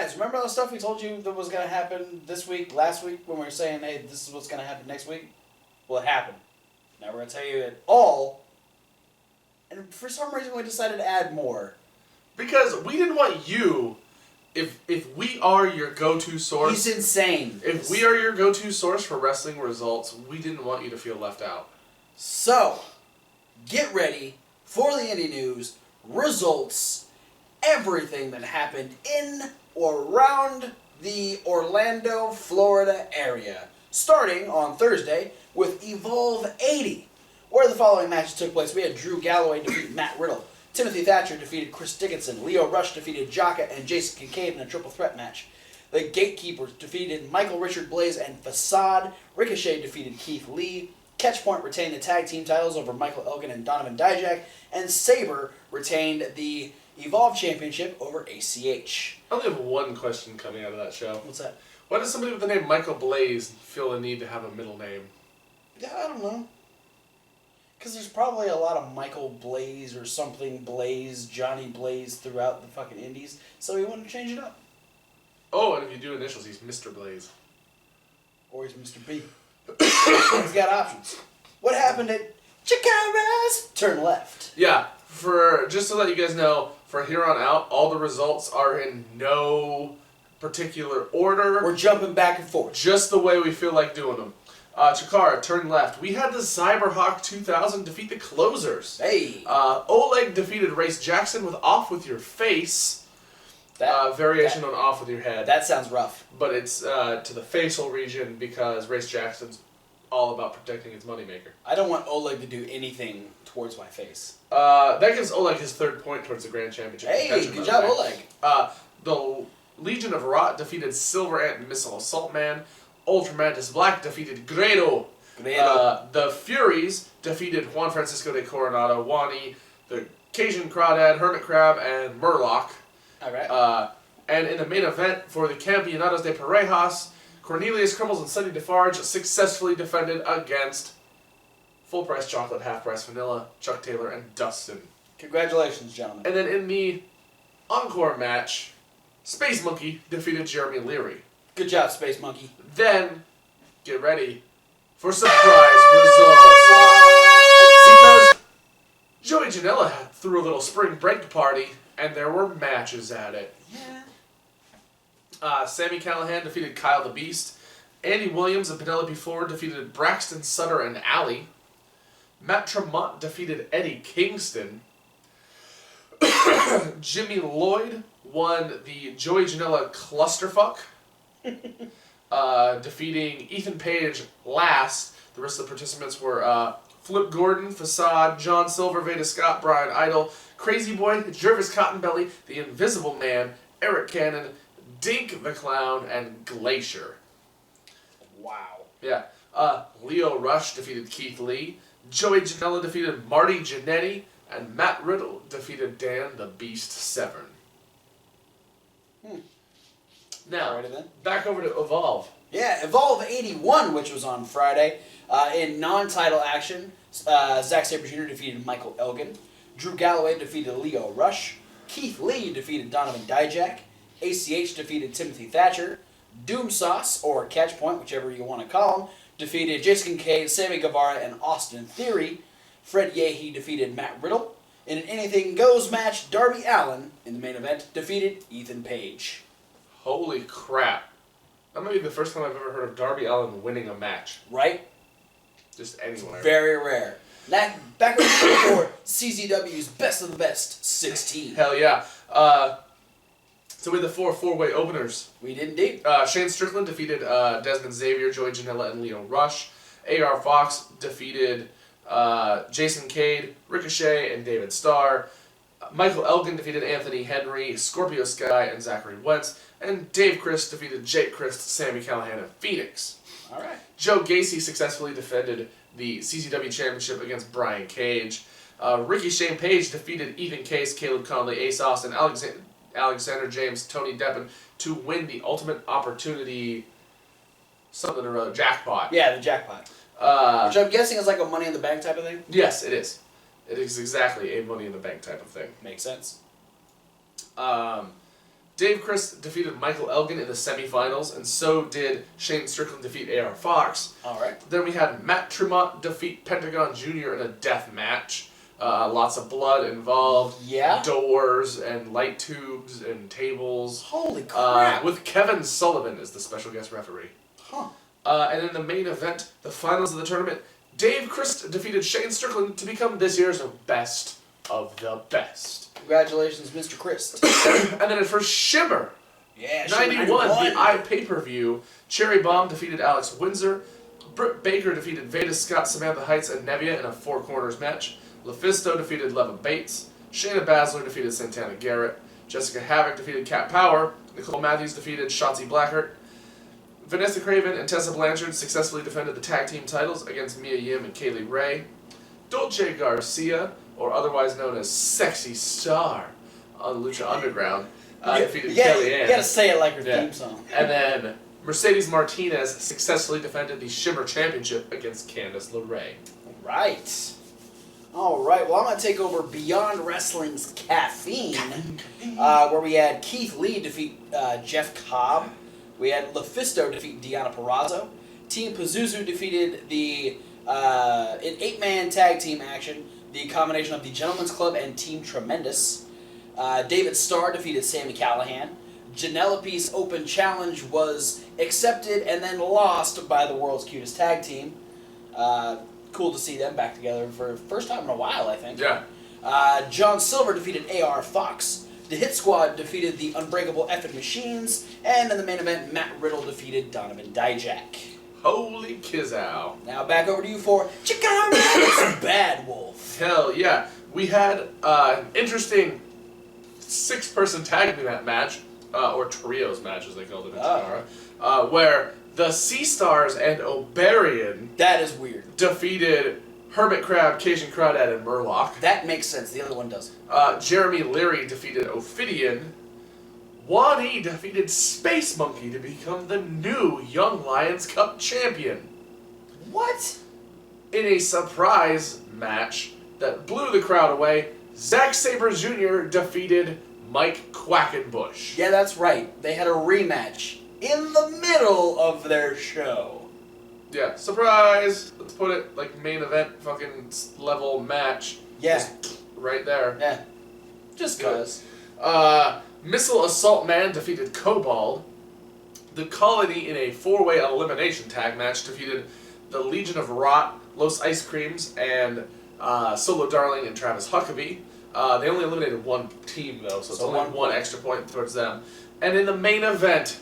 Guys, remember all the stuff we told you that was going to happen this week, last week, when we were saying, hey, this is what's going to happen next week? Well, it happened. Now we're going to tell you it all. And for some reason, we decided to add more. Because we didn't want you, if we are your go-to source... He's insane. If we are your go-to source for wrestling results, we didn't want you to feel left out. So, get ready for the indie news, results, everything that happened in or around the Orlando, Florida area. Starting on Thursday with Evolve 80, where the following matches took place. We had Drew Galloway defeat Matt Riddle. Timothy Thatcher defeated Chris Dickinson. Leo Rush defeated Jaka and Jason Kincaid in a triple threat match. The Gatekeepers defeated Michael Richard Blaze and Facade. Ricochet defeated Keith Lee. Catchpoint retained the tag team titles over Michael Elgin and Donovan Dijak. And Sabre retained the Evolve Championship over ACH. I only have one question coming out of that show. What's that? Why does somebody with the name Michael Blaze feel the need to have a middle name? Yeah, I don't know. Because there's probably a lot of Michael Blaze or something Blaze, Johnny Blaze throughout the fucking indies, so he wanted to change it up. Oh, and if you do initials, he's Mr. Blaze. Or he's Mr. B. He's got options. What happened at Chikara's? Turn left. Yeah, just to let you guys know, for here on out, all the results are in no particular order. We're jumping back and forth. Just the way we feel like doing them. Chikara, turn left. We had the Cyberhawk 2000 defeat the Closers. Hey. Oleg defeated Race Jackson with Off With Your Face. Variation on Off With Your Head. That sounds rough. But it's to the facial region because Race Jackson's all about protecting its moneymaker. I don't want Oleg to do anything towards my face. That gives Oleg his 3rd point towards the Grand Championship. Hey, good job, Oleg. The Legion of Rot defeated Silver Ant and Missile Assault Man. Ultramantis Black defeated Grado. The Furies defeated Juan Francisco de Coronado, Wani, the Cajun Crawdad, Hermit Crab, and Murloc. Alright. And in the main event for the Campeonatos de Parejas, Cornelius Crumbles and Sonny Defarge successfully defended against Full Price Chocolate, Half Price Vanilla, Chuck Taylor, and Dustin. Congratulations, gentlemen. And then in the encore match, Space Monkey defeated Jeremy Leary. Good job, Space Monkey. Then, get ready for surprise results. Because Joey Janela threw a little spring break party, and there were matches at it. Yeah. Sammy Callahan defeated Kyle the Beast. Andy Williams and Penelope Ford defeated Braxton Sutter and Alley. Matt Tremont defeated Eddie Kingston. Jimmy Lloyd won the Joey Janela Clusterfuck. Defeating Ethan Page last. The rest of the participants were Flip Gordon, Facade, John Silver, Veda Scott, Brian Idol, Crazy Boy, Jervis Cottonbelly, The Invisible Man, Eric Cannon, Dink the Clown, and Glacier. Wow. Yeah. Leo Rush defeated Keith Lee. Joey Janela defeated Marty Jannetty. And Matt Riddle defeated Dan the Beast Severn. Now, Alrighty then. back over to Evolve. Yeah, Evolve 81, which was on Friday. In non-title action, Zack Sabre Jr. defeated Michael Elgin. Drew Galloway defeated Leo Rush. Keith Lee defeated Donovan Dijak. ACH defeated Timothy Thatcher. Doom Sauce, or Catchpoint, whichever you want to call him, defeated Jason Kincaid, Sammy Guevara, and Austin Theory. Fred Yehi defeated Matt Riddle. In an Anything Goes match, Darby Allin, in the main event, defeated Ethan Page. Holy crap. That might be the first time I've ever heard of Darby Allin winning a match. Right? Just anywhere. Very rare. Back for CZW's Best of the Best 16. Hell yeah. So we had the four-way openers. We did indeed. Shane Strickland defeated Desmond Xavier, Joey Janela, and Leo Rush. AR Fox defeated Jason Cade, Ricochet, and David Starr. Michael Elgin defeated Anthony Henry, Scorpio Sky, and Zachary Wentz. And Dave Christ defeated Jake Christ, Sammy Callahan, and Phoenix. All right. Joe Gacy successfully defended the CZW Championship against Brian Cage. Ricky Shane Page defeated Ethan Case, Caleb Conley, Ace Austin, Alexander James, Tony Deppen to win the Ultimate Opportunity something or other jackpot. Yeah, the jackpot. Which I'm guessing is like a Money in the Bank type of thing? Yes, it is. It is exactly a Money in the Bank type of thing. Makes sense. Dave Crist defeated Michael Elgin in the semifinals, and so did Shane Strickland defeat A.R. Fox. All right. Then we had Matt Tremont defeat Pentagon Jr. in a death match. Lots of blood involved. Yeah. Doors and light tubes and tables. Holy crap. With Kevin Sullivan as the special guest referee. Huh. And in the main event, the finals of the tournament, Dave Crist defeated Shane Strickland to become this year's best of the best. Congratulations, Mr. Crist. And then for Shimmer, Yeah, 91, the pay-per-view, Cherry Bomb defeated Alex Windsor. Britt Baker defeated Veda Scott, Samantha Heights, and Nevia in a four corners match. LuFisto defeated Leva Bates. Shayna Baszler defeated Santana Garrett. Jessica Havoc defeated Kat Power. Nicole Matthews defeated Shotzi Blackheart. Vanessa Craven and Tessa Blanchard successfully defended the tag team titles against Mia Yim and Kaylee Ray. Dolce Garcia, or otherwise known as Sexy Star on Lucha Underground, defeated Kelly Ann. You gotta say it like her theme song. And then Mercedes Martinez successfully defended the Shimmer Championship against Candice LeRae. Right. All right. Well, I'm going to take over Beyond Wrestling's Caffeine, where we had Keith Lee defeat Jeff Cobb. We had LuFisto defeat Deonna Purrazzo. Team Pazuzu defeated in 8-man tag team action, the combination of the Gentleman's Club and Team Tremendous. David Starr defeated Sami Callihan. Janelape's Open Challenge was accepted and then lost by the World's Cutest Tag Team. Cool to see them back together for the first time in a while, I think. Yeah. John Silver defeated A.R. Fox. The Hit Squad defeated the Unbreakable Effing Machines. And in the main event, Matt Riddle defeated Donovan Dijak. Holy Kizow. Now back over to you for Chicago Bad Wolf. Hell yeah. We had an interesting 6-person tag in that match, or trios match as they called it in Chikara, where the Sea Stars and Oberian That is weird. defeated Hermit Crab, Cajun Crawdad, and Murloc. That makes sense. The other one doesn't. Jeremy Leary defeated Ophidian. Juan E defeated Space Monkey to become the new Young Lions Cup champion. What? In a surprise match that blew the crowd away, Zack Sabre Jr. defeated Mike Quackenbush. Yeah, that's right. They had a rematch in the middle of their show. Yeah, surprise! Let's put it like main event fucking level match. Yeah. Just right there. Yeah. Just cause. Missile Assault Man defeated Cobalt. The Colony in a 4-way elimination tag match defeated the Legion of Rot, Los Ice Creams, and Solo Darling and Travis Huckabee. They only eliminated one team though, so it's only one extra point towards them. And in the main event,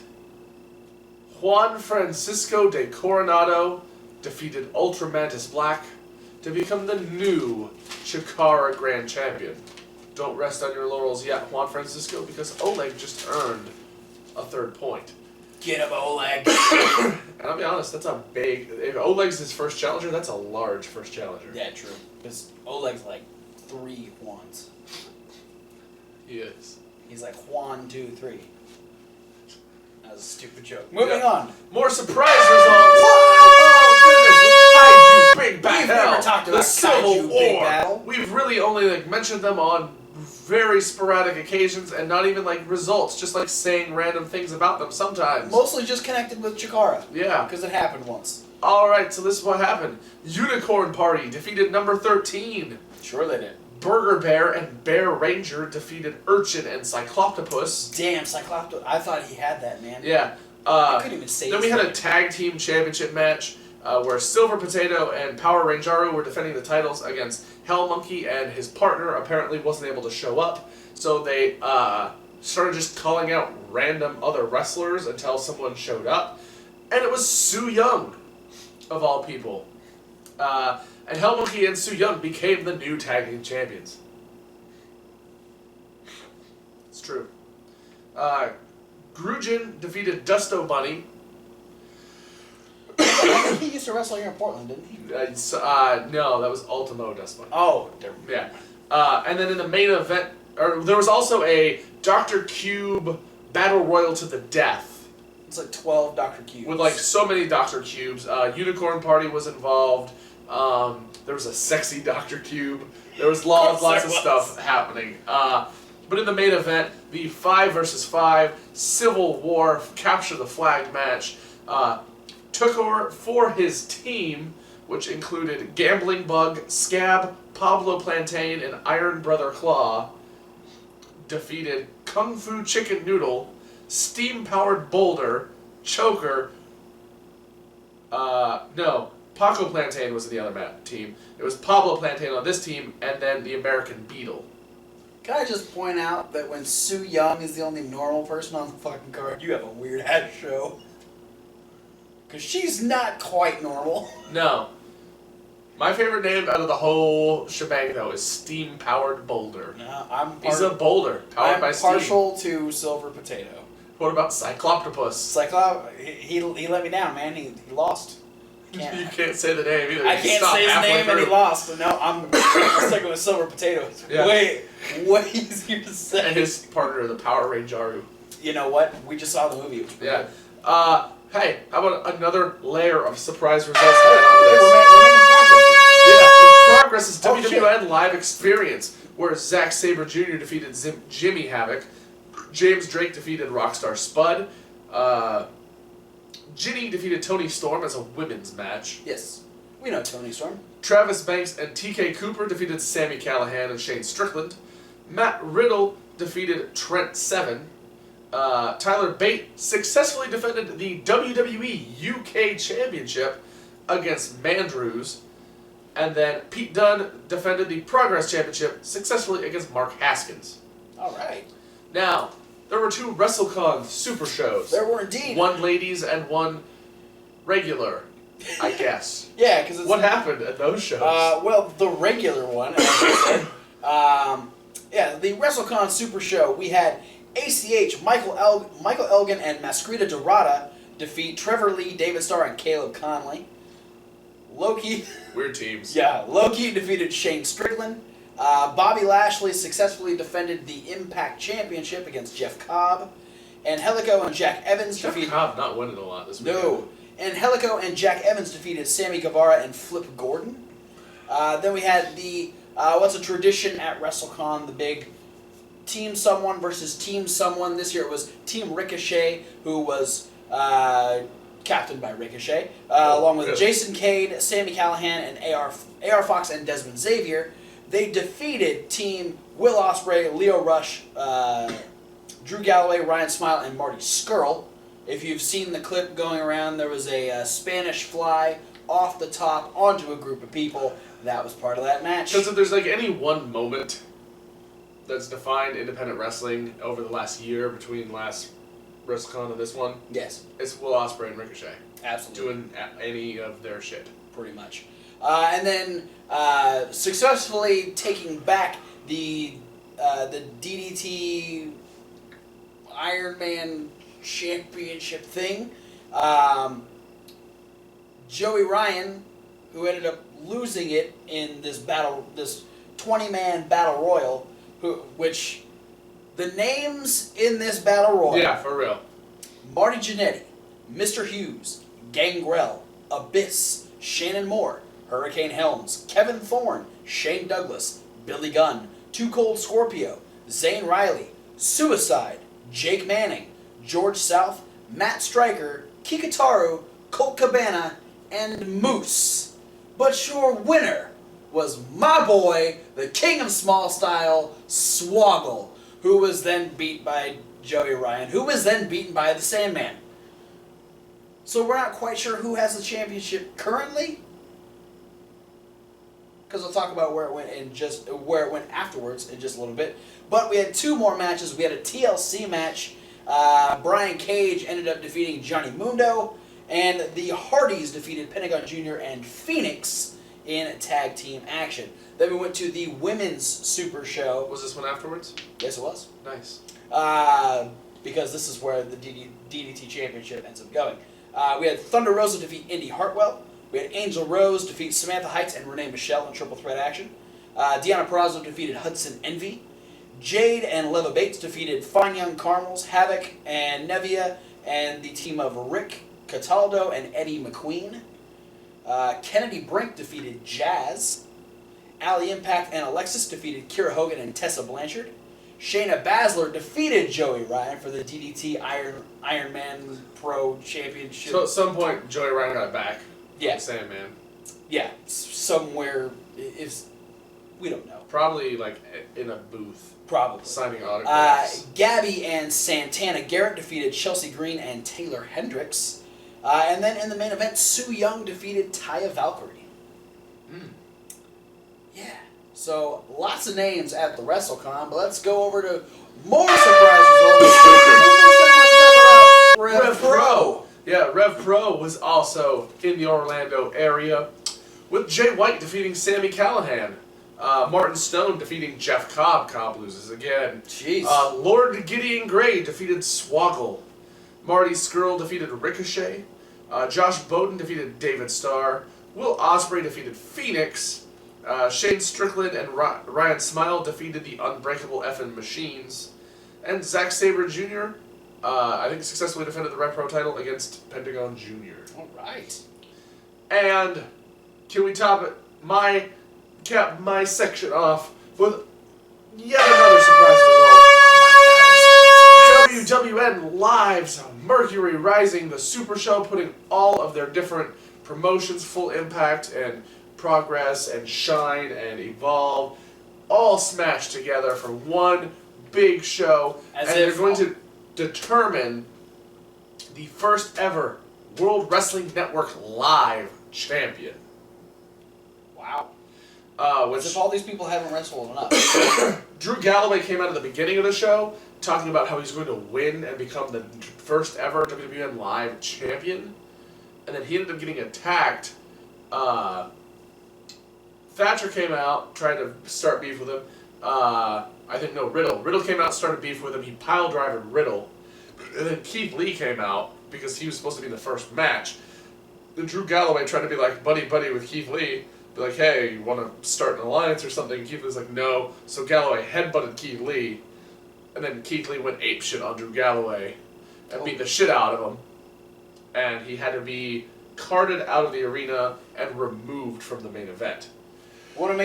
Juan Francisco de Coronado defeated Ultramantis Black to become the new Chikara Grand Champion. Don't rest on your laurels yet, Juan Francisco, because Oleg just earned a 3rd point. Get him, Oleg. And I'll be honest, that's a big... If Oleg's his first challenger, that's a large first challenger. Yeah, true. Because Oleg's like 3 Juans. He is. He's like Juan 2, 3. That was a stupid joke. Moving on. More surprise results. Oh goodness, with Kaiju Big Battle. We've never talked about the Civil Kaiju Big War. Battle. We've really only mentioned them on very sporadic occasions and not even results, just saying random things about them sometimes. Mostly just connected with Chikara. Yeah. Because it happened once. Alright, so this is what happened. Unicorn Party defeated number 13. Sure they did. Burger Bear and Bear Ranger defeated Urchin and Cycloptopus. Damn, Cycloptopus. I thought he had that, man. Yeah. I couldn't even say Then we had a tag team championship match where Silver Potato and Power Rangeru were defending the titles against Hell Monkey, and his partner apparently wasn't able to show up. So they started just calling out random other wrestlers until someone showed up. And it was Su Yung, of all people. And Hell Monkey and Su Yung became the new tag team champions. It's true. Grugin defeated Dusto Bunny. He used to wrestle here in Portland, didn't he? No, that was Ultimo Dust Bunny. Oh, yeah. And then in the main event, there was also a Dr. Cube Battle Royal to the Death. It's like 12 Dr. Cubes. With so many Dr. Cubes. Unicorn Party was involved. There was a sexy Dr. Cube. There was lots of stuff happening. But in the main event, the 5 versus 5 Civil War capture the flag match took over for his team, which included Gambling Bug, Scab, Pablo Plantain, and Iron Brother Claw. Defeated Kung Fu Chicken Noodle, Steam Powered Boulder, Choker. No, Paco Plantain was in the other team. It was Pablo Plantain on this team, and then the American Beetle. Can I just point out that when Sue Young is the only normal person on the fucking card, you have a weird ass show. Because she's not quite normal. No. My favorite name out of the whole shebang, though, is Steam Powered Boulder. No, He's a boulder powered by steam. I'm partial to Silver Potato. What about Cycloptopus? He let me down, man. He lost. You can't say the name either. I can't say his name and he lost. So no, I'm sticking with Silver Potato. It's way easier to say. And his partner, the Power Ranger. You know what? We just saw the movie. It was pretty good. Hey, how about another layer of surprise results? We're making progress. Yeah, progress is WWN Live Experience, where Zack Sabre Jr. defeated Jimmy Havoc, James Drake defeated Rockstar Spud, Ginny defeated Tony Storm as a women's match. Yes, we know Tony Storm. Travis Banks and TK Cooper defeated Sami Callihan and Shane Strickland. Matt Riddle defeated Trent Seven. Tyler Bate successfully defended the WWE UK Championship against Mandrews. And then Pete Dunne defended the Progress Championship successfully against Mark Haskins. All right. Now, there were 2 WrestleCon Super Shows. There were indeed. One ladies and one regular, I guess. Yeah, because what happened at those shows? Well, the regular one, as I said. The WrestleCon Super Show, we had ACH, Michael Elgin, and Masquerita Dorada defeat Trevor Lee, David Starr, and Caleb Conley. Loki. Weird teams. Yeah, Loki defeated Shane Strickland. Bobby Lashley successfully defended the Impact Championship against Jeff Cobb. And Helico and Jack Evans defeated... Jeff Cobb not winning a lot this weekend. No. And Helico and Jack Evans defeated Sammy Guevara and Flip Gordon. Then we had the... what's a tradition at WrestleCon, the big Team Someone versus Team Someone. This year it was Team Ricochet, who was captained by Ricochet, along with Jason Cade, Sami Callihan, and AR Fox and Desmond Xavier. They defeated Team Will Ospreay, Leo Rush, Drew Galloway, Ryan Smile, and Marty Scurll. If you've seen the clip going around, there was a Spanish fly off the top onto a group of people. That was part of that match. Because if there's like any one moment that's defined independent wrestling over the last year between last WrestleCon and this one, yes, it's Will Ospreay and Ricochet. Absolutely. Doing any of their shit. Pretty much. And then successfully taking back the DDT Iron Man Championship thing. Joey Ryan, who ended up losing it in this 20-man battle royal, which the names in this battle royal. Yeah, for real. Marty Jannetty, Mr. Hughes, Gangrel, Abyss, Shannon Moore, Hurricane Helms, Kevin Thorne, Shane Douglas, Billy Gunn, Too Cold Scorpio, Zane Riley, Suicide, Jake Manning, George South, Matt Stryker, Kikataru, Colt Cabana, and Moose. But your winner was my boy, the King of Small Style, Swoggle, who was then beat by Joey Ryan, who was then beaten by the Sandman. So we're not quite sure who has the championship currently, because we'll talk about where it went afterwards in just a little bit. But we had 2 more matches. We had a TLC match. Brian Cage ended up defeating Johnny Mundo, and the Hardys defeated Pentagon Jr. and Phoenix in tag team action. Then we went to the Women's Super Show. Was this one afterwards? Yes, it was. Nice. Because this is where the DDT Championship ends up going. We had Thunder Rosa defeat Indy Hartwell. We had Angel Rose defeat Samantha Heights and Renee Michelle in triple threat action. Deonna Purrazzo defeated Hudson Envy. Jade and Leva Bates defeated Fine Young Carmels, Havoc, and Nevia, and the team of Rick Cataldo and Eddie McQueen. Kennedy Brink defeated Jazz. Allie Impact and Alexis defeated Kira Hogan and Tessa Blanchard. Shayna Baszler defeated Joey Ryan for the DDT Iron Man Pro Championship. So at some point, Joey Ryan got it back. Yeah. Sandman. Yeah, somewhere. We don't know. Probably like in a booth. Probably. Signing autographs. Gabby and Santana Garrett defeated Chelsea Green and Taylor Hendricks. And then in the main event, Su Yung defeated Taya Valkyrie. Yeah. So, lots of names at the WrestleCon, but let's go over to more surprise results. Rev Pro. Yeah, Rev Pro was also in the Orlando area, with Jay White defeating Sami Callihan. Martin Stone defeating Jeff Cobb. Cobb loses again. Jeez. Lord Gideon Gray defeated Swoggle. Marty Scurll defeated Ricochet. Josh Bowden defeated David Starr. Will Ospreay defeated Phoenix. Shane Strickland and Ryan Smile defeated the Unbreakable Effin' Machines. And Zack Sabre Jr., I think successfully defended the Rev Pro title against Pentagon Jr. All right. And can we top it? Cap my section off with yet another surprise result. WWN Live's Mercury Rising, the Super Show, putting all of their different promotions, Full Impact and Progress and Shine and Evolve, all smashed together for one big show. And they're going to determine the first ever World Wrestling Network Live champion. Wow. Which, as if all these people haven't wrestled enough. Drew Galloway came out at the beginning of the show talking about how he's going to win and become the first ever WWN Live champion. And then he ended up getting attacked. Thatcher came out, tried to start beef with him. Riddle. Riddle came out and started beef with him. He pile-drivered Riddle. And then Keith Lee came out because he was supposed to be in the first match. Then Drew Galloway tried to be like buddy-buddy with Keith Lee. Be like, hey, you want to start an alliance or something? And Keith Lee's like, no. So Galloway headbutted Keith Lee. And then Keith Lee went apeshit on Drew Galloway and beat the shit out of him. And he had to be carted out of the arena and removed from the main event. I want to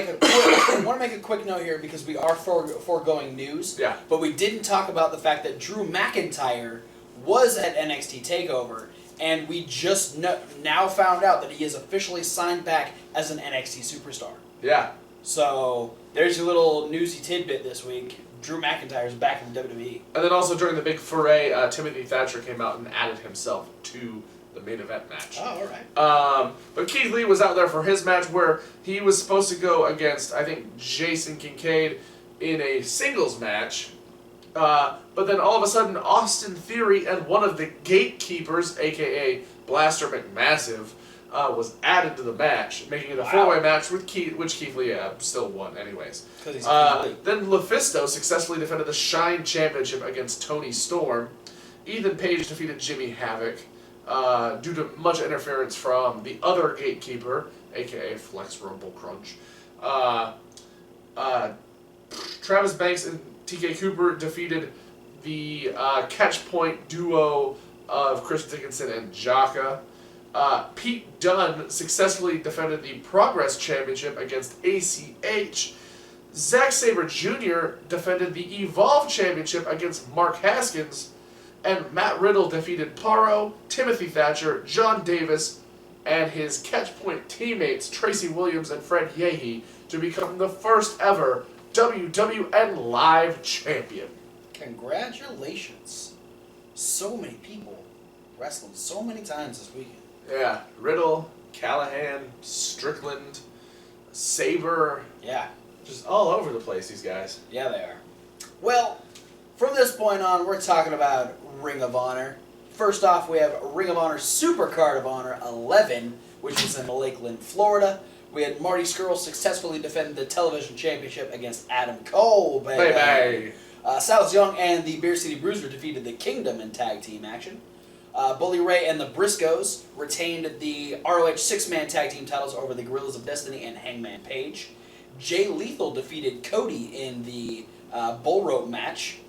make a quick note here because we are foregoing news. Yeah. But we didn't talk about the fact that Drew McIntyre was at NXT TakeOver, and we just now found out that he is officially signed back as an NXT superstar. Yeah. So there's your little newsy tidbit this week. Drew McIntyre is back in WWE. And then also during the big foray, Timothy Thatcher came out and added himself to the main event match. Oh, all right. But Keith Lee was out there for his match where he was supposed to go against, I think, Jason Kincaid in a singles match. But then all of a sudden, Austin Theory and one of the gatekeepers, a.k.a. Blaster McMassive, was added to the match, making it a four-way match with which Keith Lee still won anyways. Because he's Keith Lee. Then LuFisto successfully defended the Shine Championship against Tony Storm. Ethan Page defeated Jimmy Havoc due to much interference from the other gatekeeper, a.k.a. Flex Rumble Crunch. Travis Banks and TK Cooper defeated the Catchpoint duo of Chris Dickinson and Jaka. Pete Dunne successfully defended the Progress Championship against ACH. Zack Sabre Jr. defended the Evolve Championship against Mark Haskins. And Matt Riddle defeated Paro, Timothy Thatcher, John Davis, and his Catchpoint teammates Tracy Williams and Fred Yehi to become the first ever WWN Live champion. Congratulations. So many people wrestling so many times this weekend. Yeah, Riddle, Callahan, Strickland, Sabre. Yeah. Just all over the place, these guys. Yeah, they are. Well, from this point on, we're talking about Ring of Honor. First off, we have Ring of Honor Supercard of Honor 11, which is in Lakeland, Florida. We had Marty Scurll successfully defend the television championship against Adam Cole. Baby. Silas Young and the Beer City Bruiser defeated the Kingdom in tag team action. Bully Ray and the Briscoes retained the ROH six-man tag team titles over the Guerrillas of Destiny and Hangman Page. Jay Lethal defeated Cody in the bull rope match.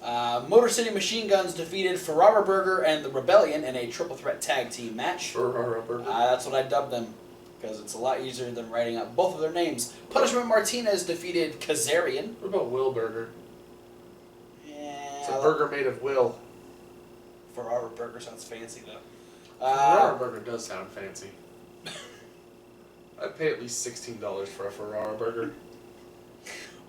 Motor City Machine Guns defeated Ferrara Burger and the Rebellion in a triple threat tag team match. Ferrara Burger. That's what I dubbed them, because it's a lot easier than writing out both of their names. Punishment Martinez defeated Kazarian. What about Will Burger? It's a burger made of will. Ferrara burger sounds fancy though. Ferrara burger does sound fancy. I'd pay at least $16 for a Ferrara burger.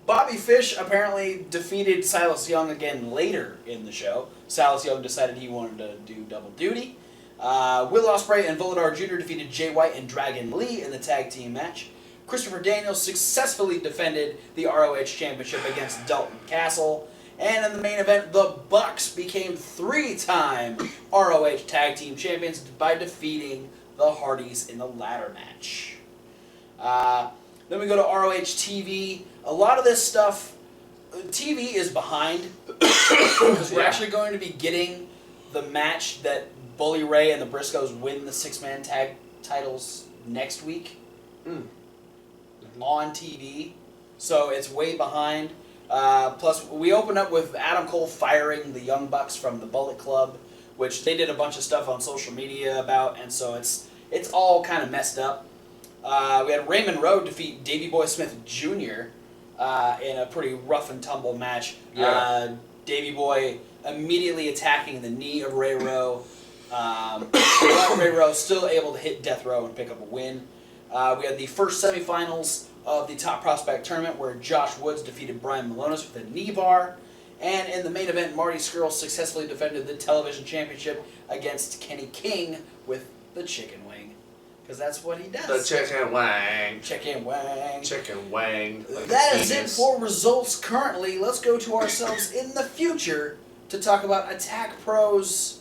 Bobby Fish apparently defeated Silas Young again later in the show. Silas Young decided he wanted to do double duty. Will Ospreay and Volador Jr. defeated Jay White and Dragon Lee in the tag team match. Christopher Daniels successfully defended the ROH Championship against Dalton Castle. And in the main event, the Bucks became 3-time ROH Tag Team Champions by defeating the Hardys in the ladder match. Then we go to ROH TV. A lot of this stuff, TV is behind because we're actually going to be getting the match that Bully Ray and the Briscoes win the 6-man tag titles next week on TV. So it's way behind. Plus, we open up with Adam Cole firing the Young Bucks from the Bullet Club, which they did a bunch of stuff on social media about, and so it's all kind of messed up. We had Raymond Rowe defeat Davey Boy Smith Jr. In a pretty rough and tumble match. Yeah. Davey Boy immediately attacking the knee of Ray Rowe. But Ray Rowe still able to hit Death Row and pick up a win. We had the first semifinals of the Top Prospect Tournament where Josh Woods defeated Brian Malonis with a knee bar. And in the main event, Marty Scurll successfully defended the television championship against Kenny King with the chicken wing. Because that's what he does. The chicken wang. Chicken wang. Chicken wang. That is it for results currently. Let's go to ourselves in the future to talk about Attack Pro's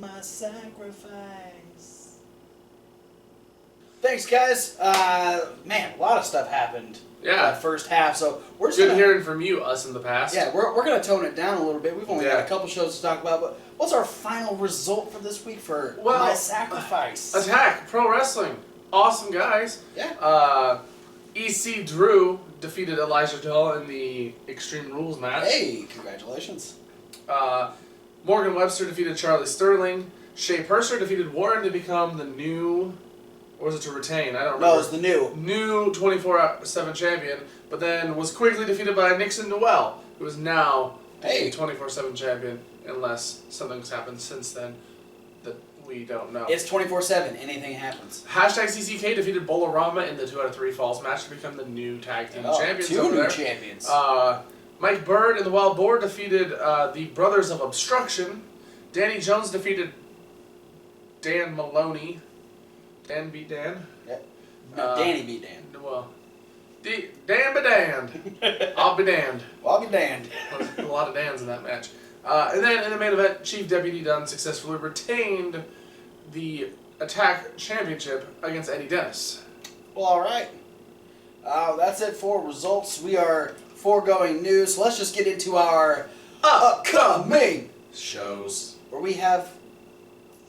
My Sacrifice. Thanks, guys. Man, a lot of stuff happened. Yeah. First half, so we're just Good gonna, hearing from you, us in the past. Yeah, we're going to tone it down a little bit. We've only got Yeah. a couple shows to talk about, but what's our final result for this week for Well, My Sacrifice? Attack Pro Wrestling. Awesome guys. Yeah. EC Drew defeated Elijah Dull in the Extreme Rules match. Hey, congratulations. Morgan Webster defeated Charlie Sterling. Shea Purser defeated Warren to become the new... Or was it to retain? I don't remember. No, it's the new. New 24/7 champion, but then was quickly defeated by Nixon Noel, who is now Hey. the 24/7 champion, unless something's happened since then that we don't know. It's 24/7. Anything happens. Hashtag CCK defeated Bolorama in the 2 out of 3 falls match to become the new tag team champions. Two over new there. champions. Mike Bird and the Wild Boar defeated the Brothers of Obstruction. Danny Jones defeated Dan Maloney. Dan beat Dan? Yep. No, Danny beat Dan. Well, Dan be damned. I'll be damned. Well, I'll be damned. A lot of Dans in that match. And then in the main event, Chief Deputy Dunn successfully retained the Attack Championship against Eddie Dennis. Well, all right. That's it for results. We are foregoing news. So let's just get into our upcoming shows, where we have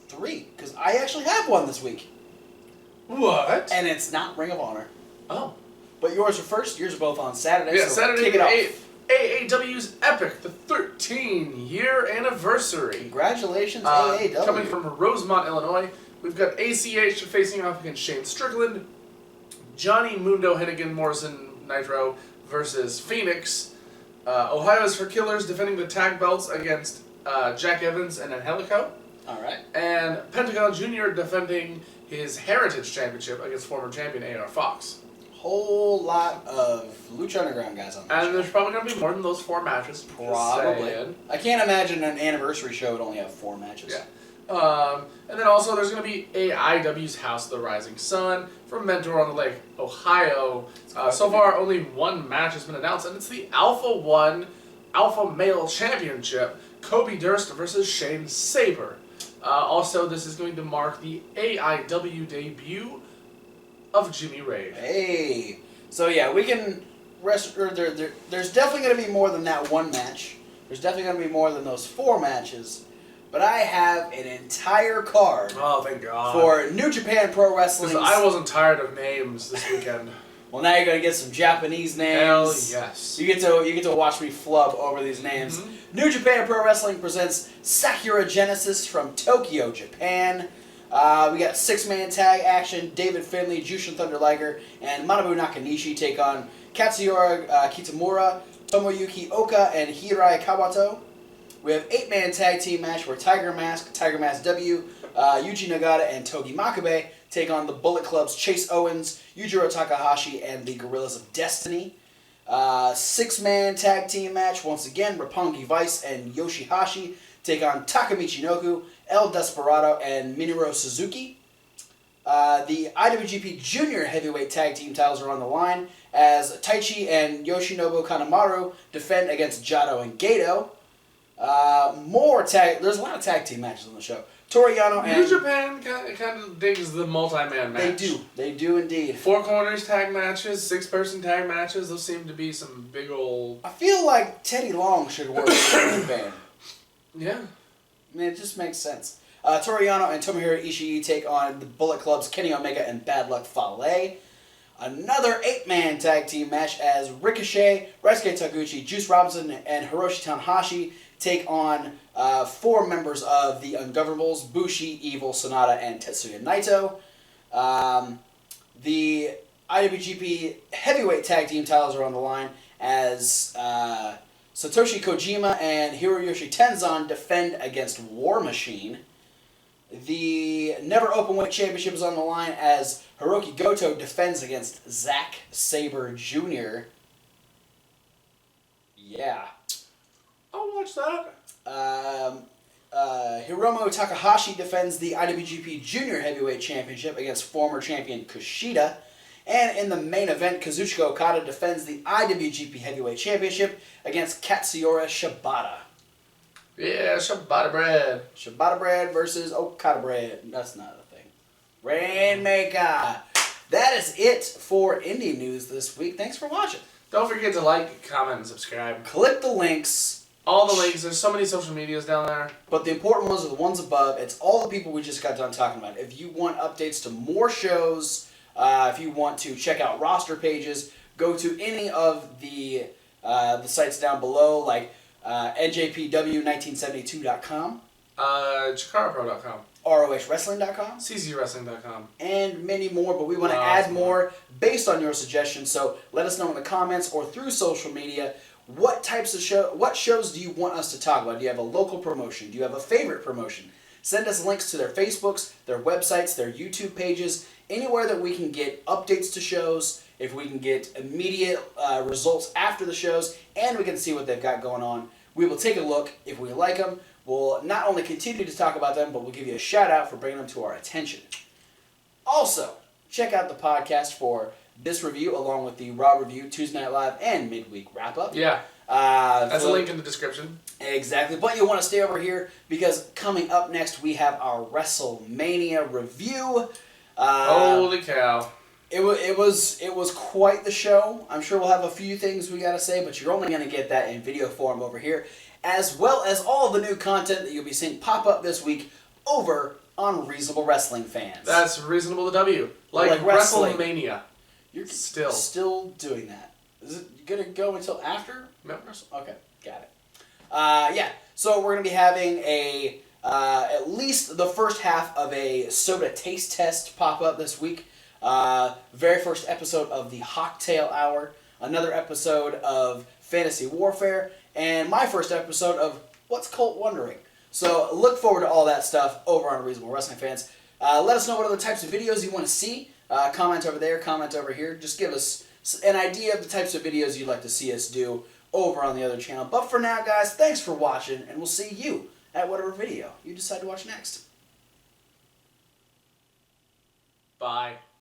3, because I actually have one this week. What? And it's not Ring of Honor. Oh. But yours are first. Yours are both on Saturday. Yeah, so Saturday kick it the off. 8th. AAW's Epic, the 13-year anniversary. Congratulations, AAW. Coming from Rosemont, Illinois, we've got ACH facing off against Shane Strickland, Johnny Mundo Hennigan Morrison Nitro versus Phoenix, Ohio's for Killers defending the tag belts against Jack Evans and Angelico, All right. and Pentagon Jr. defending his Heritage Championship against former champion AR Fox. Whole lot of Lucha Underground guys on that And show. there's probably going to be more than those 4 matches. just Probably. saying. I can't imagine an anniversary show would only have 4 matches. Yeah. And then also there's going to be AIW's House of the Rising Sun from Mentor on the Lake, Ohio. So far, only 1 match has been announced, and it's the Alpha 1 Alpha Male Championship, Kobe Durst versus Shane Saber. Also, this is going to mark the AIW debut of Jimmy Rave. Hey. So yeah, we can rest. Or there's definitely going to be more than that 1 match. There's definitely going to be more than those 4 matches. But I have an entire card Oh, thank God. for New Japan Pro Wrestling. Because I wasn't tired of names this weekend. Well, now you're going to get some Japanese names. Hell yes. You get to watch me flub over these names. Mm-hmm. New Japan Pro Wrestling presents Sakura Genesis from Tokyo, Japan. We got 6-man tag action. David Finlay, Jushin Thunder Liger, and Manabu Nakanishi take on Katsuyori Kitamura, Tomoyuki Oka and Hirai Kawato. We have 8-man tag team match where Tiger Mask W, Yuji Nagata, and Togi Makabe take on the Bullet Club's Chase Owens, Yujiro Takahashi, and the Gorillas of Destiny. 6-man tag team match, once again, Roppongi Vice and Yoshihashi take on Taka Michinoku, El Desperado, and Minoru Suzuki. The IWGP Junior Heavyweight Tag Team titles are on the line as Taichi and Yoshinobu Kanemaru defend against Jado and Gato. There's a lot of tag team matches on the show. Toriano and New Japan kind of digs the multi-man match. They do indeed. 4 corners tag matches, 6-person tag matches. Those seem to be some big old. I feel like Teddy Long should work in New Japan. Yeah. I mean, it just makes sense. Toriano and Tomohiro Ishii take on the Bullet Club's Kenny Omega and Bad Luck Fale. Another 8-man tag team match as Ricochet, Ryusuke Taguchi, Juice Robinson, and Hiroshi Tanahashi take on 4 members of the Ungovernables, Bushi, Evil, Sonata, and Tetsuya Naito. The IWGP Heavyweight Tag Team titles are on the line as Satoshi Kojima and Hiroyoshi Tenzan defend against War Machine. The Never Openweight Championship is on the line as Hiroki Goto defends against Zack Sabre Jr. Yeah. I'll watch that. Hiromu Takahashi defends the IWGP Junior Heavyweight Championship against former champion Kushida. And in the main event, Kazuchika Okada defends the IWGP Heavyweight Championship against Katsuyori Shibata. Yeah, Shibata bread. Shibata bread versus Okada bread. That's not a thing. Rainmaker. That is it for indie news this week. Thanks for watching. Don't forget to like, comment, and subscribe. Click the links. All the links. There's so many social medias down there. But the important ones are the ones above. It's all the people we just got done talking about. If you want updates to more shows, if you want to check out roster pages, go to any of the sites down below, like NJPW1972.com, ChikaraPro.com, ROHWrestling.com, CZWrestling.com, and many more, but we want to add more based on your suggestions, so let us know in the comments or through social media what shows do you want us to talk about. Do you have a local promotion? Do you have a favorite promotion? Send us links to their Facebooks, their websites, their YouTube pages, anywhere that we can get updates to shows, if we can get immediate results after the shows, and we can see what they've got going on. We will take a look. If we like them, we'll not only continue to talk about them, but we'll give you a shout out for bringing them to our attention. Also, check out the podcast for this review, along with the Raw review, Tuesday Night Live, and midweek wrap-up. Yeah. That's a link in the description. Exactly. But you want to stay over here because coming up next, we have our WrestleMania review. Holy cow. It was quite the show. I'm sure we'll have a few things we got to say, but you're only going to get that in video form over here, as well as all the new content that you'll be seeing pop up this week over on Reasonable Wrestling Fans. That's reasonable to W. Like wrestling. WrestleMania. You're still doing that. Is it going to go until after? No. Okay, got it. Yeah, so we're going to be having at least the first half of a soda taste test pop up this week. Very first episode of the Hawktail Hour, another episode of Fantasy Warfare, and my first episode of What's Colt Wondering. So look forward to all that stuff over on Reasonable Wrestling Fans. Let us know what other types of videos you want to see. Comment over there, comment over here. Just give us an idea of the types of videos you'd like to see us do over on the other channel. But for now, guys, thanks for watching, and we'll see you at whatever video you decide to watch next. Bye.